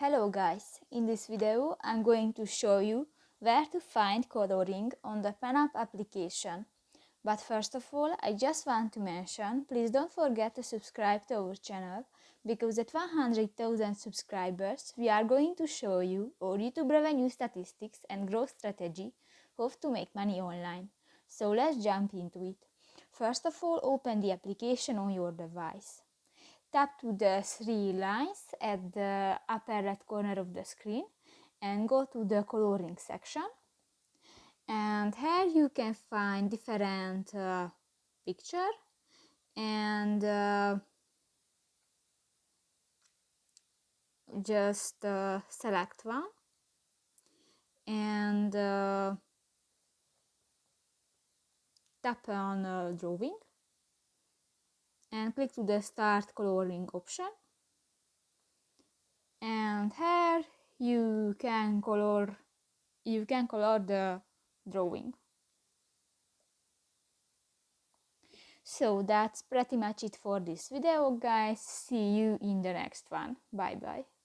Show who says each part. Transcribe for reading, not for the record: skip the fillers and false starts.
Speaker 1: Hello guys, in this video I'm going to show you where to find coloring on the Penup application. But first of all, I just want to mention, please don't forget to subscribe to our channel, because at 100,000 subscribers we are going to show you our YouTube revenue statistics and growth strategy, how to make money online. So let's jump into it. First of all, open the application on your device. Tap to the three lines at the upper right corner of the screen and go to the coloring section. And here you can find different picture and just select one and tap on drawing and click to the start coloring option, and here you can color the drawing. So that's pretty much it for this video, guys. See you in the next one. Bye bye.